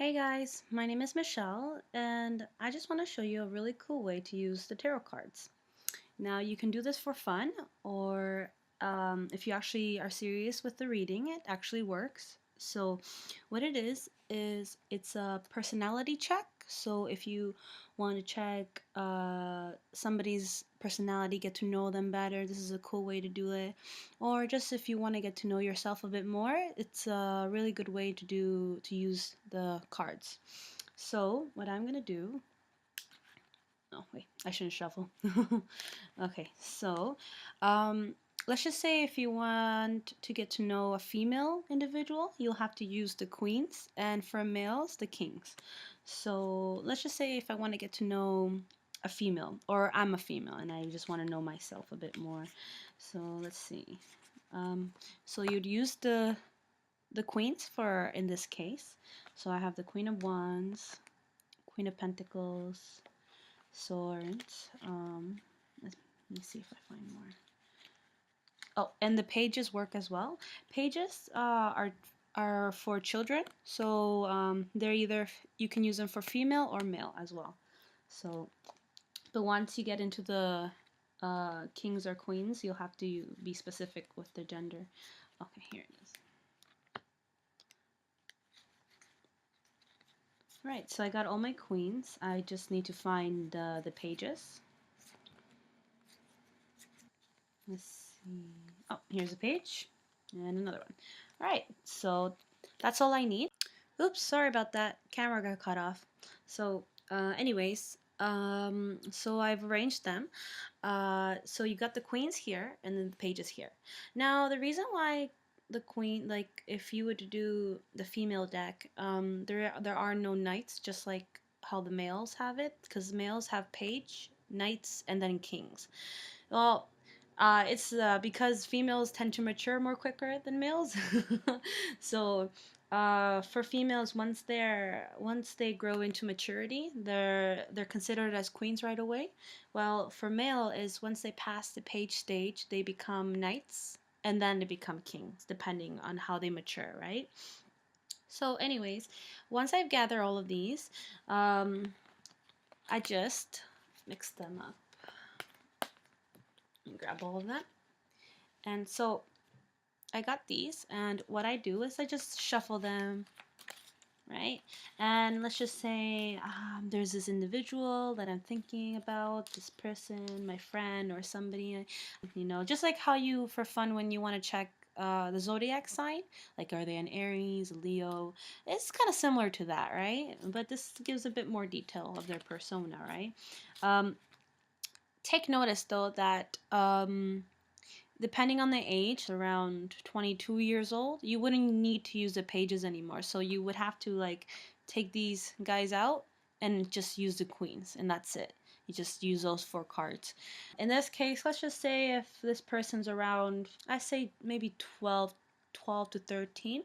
Hey guys, my name is Michelle, and I just want to show you a really cool way to use the tarot cards. Now, you can do this for fun, or if you actually are serious with the reading, it actually works. So, what it is it's a personality check. So, if you want to check somebody's personality, get to know them better, this is a cool way to do it. Or just if you want to get to know yourself a bit more, it's a really good way to use the cards. So, what I'm gonna do. Oh, wait, I shouldn't shuffle. Okay, so um, let's just say if you want to get to know a female individual, you'll have to use the queens, and for males, the kings. So let's just say if I want to get to know a female, or I'm a female and I just want to know myself a bit more. So let's see. Um, so you'd use the queens for in this case. So I have the Queen of Wands, Queen of Pentacles, Swords. Let me see if I find more. Oh, and the pages work as well. Pages are for children, so they're either you can use them for female or male as well. So, but once you get into the kings or queens, you'll have to be specific with the gender. Okay, here it is. Right, so I got all my queens. I just need to find the pages. Let's see. Oh, here's a page and another one. All right, so that's all I need. Oops, sorry about that. Camera got cut off. So, so I've arranged them. So you got the queens here and then the pages here. Now, the reason why the queen, like if you were to do the female deck, there are no knights, just like how the males have it, because males have page, knights, and then kings. Well, it's because females tend to mature more quicker than males. So, for females, once they grow into maturity, they're considered as queens right away. Well, for male is once they pass the page stage, they become knights, and then they become kings, depending on how they mature, right? So, anyways, once I've gathered all of these, I just mix them up and grab all of that. And so I got these, and what I do is I just shuffle them, right? And let's just say there's this individual that I'm thinking about, this person, my friend, or somebody, just like how you, for fun, when you want to check the zodiac sign, like are they an Aries, a Leo? It's kind of similar to that, right? But this gives a bit more detail of their persona, right? Um, Take notice though that depending on the age, around 22 years old, you wouldn't need to use the pages anymore. So you would have to like take these guys out and just use the queens, and that's it. You just use those 4 cards. In this case, let's just say if this person's around, I say maybe 12 to 13,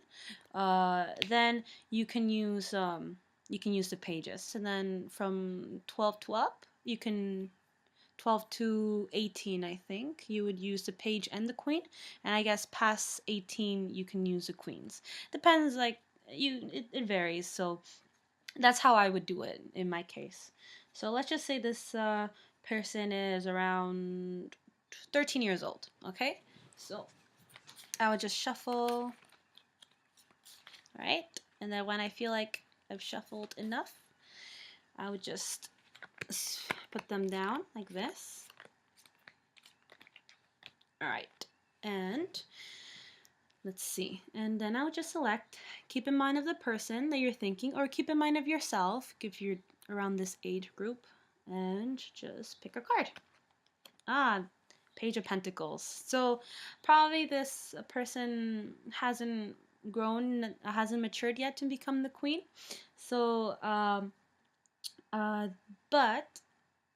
then you can use the pages, and then from 12 to up, you can 12 to 18, I think, you would use the page and the queen. And I guess past 18, you can use the queens. Depends, like, it varies. So that's how I would do it in my case. So let's just say this person is around 13 years old, okay? So I would just shuffle, right? And then when I feel like I've shuffled enough, I would just put them down like this. All right, and let's see. And then I would just select, keep in mind of the person that you're thinking, or keep in mind of yourself if you're around this age group, and just pick a card. Ah, Page of Pentacles. So probably this person hasn't grown, hasn't matured yet to become the queen. So, uh, but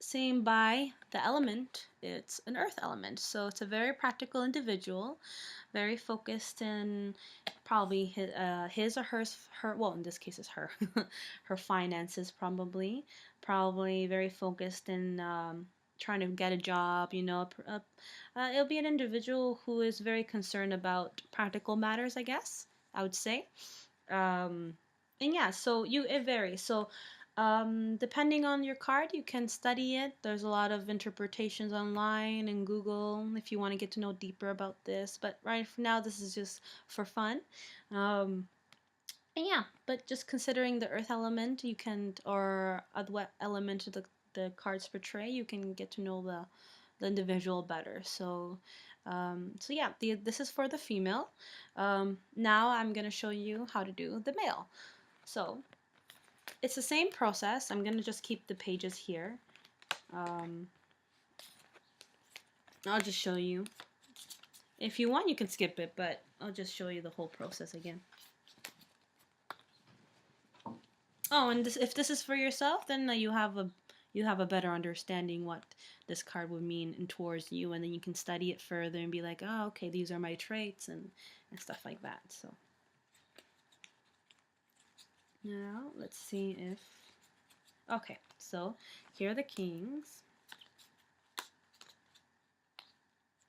same by the element, it's an earth element. So it's a very practical individual, very focused in probably his or her, well, in this case it's her, her finances probably very focused in trying to get a job, it'll be an individual who is very concerned about practical matters, I guess, I would say. Um, And yeah, so it varies. So depending on your card, you can study it. There's a lot of interpretations online and Google if you want to get to know deeper about this. But right for now, this is just for fun. Um, and yeah, but just considering the earth element, you can, or what element of the cards portray, you can get to know the individual better. So, so yeah, this is for the female. Now I'm gonna show you how to do the male. So it's the same process. I'm gonna just keep the pages here. Um, I'll just show you. If you want, you can skip it, but I'll just show you the whole process again. Oh, and if this is for yourself, then you have a better understanding what this card would mean and towards you, and then you can study it further and be like, oh, okay, these are my traits and stuff like that. So now let's see if okay. So here are the kings.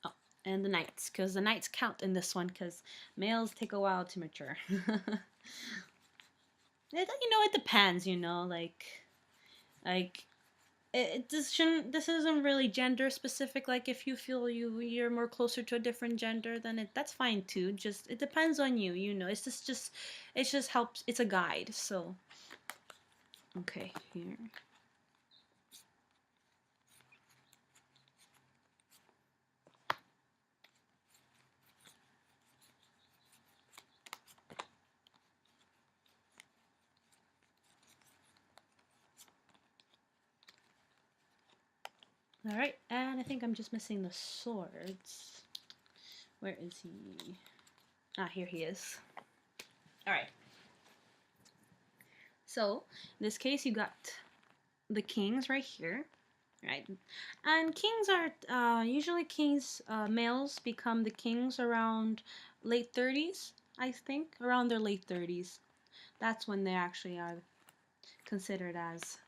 Oh, and the knights, because the knights count in this one, because males take a while to mature. It depends. Like this isn't really gender specific. Like if you feel you're more closer to a different gender, then that's fine too. Just it depends on you. It just helps. It's a guide. So okay, here. All right, and I think I'm just missing the swords. Where is he? Ah, here he is. All right. So in this case, you got the kings right here, right? And kings are usually males become the kings around late 30s, I think, around their late 30s. That's when they actually are considered as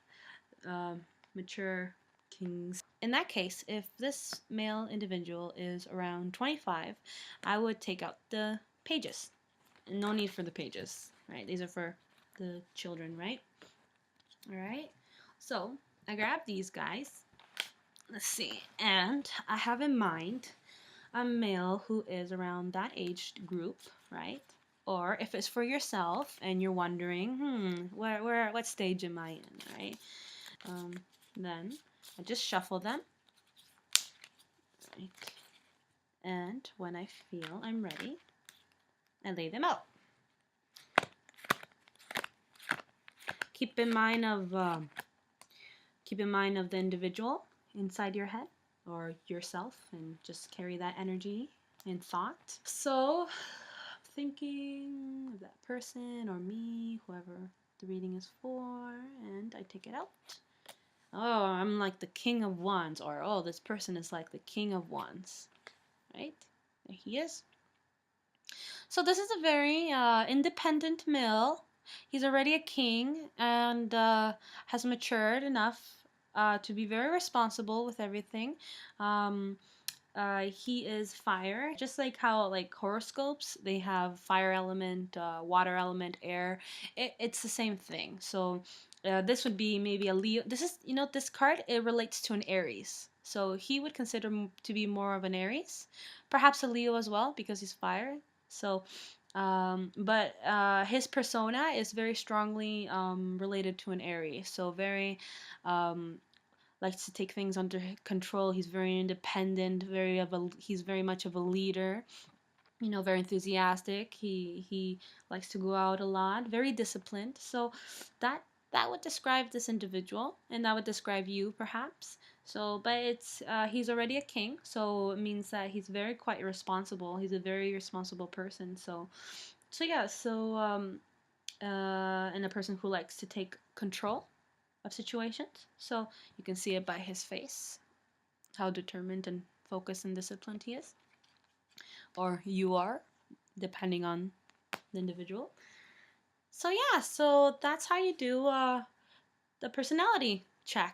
uh, mature kings. In that case, if this male individual is around 25, I would take out the pages. No need for the pages, right? These are for the children, right? All right. So I grabbed these guys. Let's see. And I have in mind a male who is around that age group, right? Or if it's for yourself and you're wondering, what stage am I in, right? Um, then I just shuffle them, right? And when I feel I'm ready, I lay them out. Keep in mind of the individual inside your head or yourself, and just carry that energy in thought. So thinking of that person or me, whoever the reading is for, and I take it out. Oh, I'm like the king of wands, or oh, this person is like the king of wands, right? There he is. So this is a very independent male. He's already a king and has matured enough to be very responsible with everything. Um, he is fire, just like how like horoscopes they have fire element, water element, air. It's the same thing. So this would be maybe a Leo. This is this card. It relates to an Aries. So he would consider to be more of an Aries, perhaps a Leo as well because he's fire. So, but his persona is very strongly related to an Aries. So very um, likes to take things under control. He's very independent, he's very much of a leader. Very enthusiastic. He likes to go out a lot. Very disciplined. So that that would describe this individual, and that would describe you perhaps. So, but it's he's already a king, so it means that he's very quite responsible. He's a very responsible person. So yeah. And a person who likes to take control of situations. So you can see it by his face, how determined and focused and disciplined he is, or you are, depending on the individual. So yeah, so that's how you do the personality check.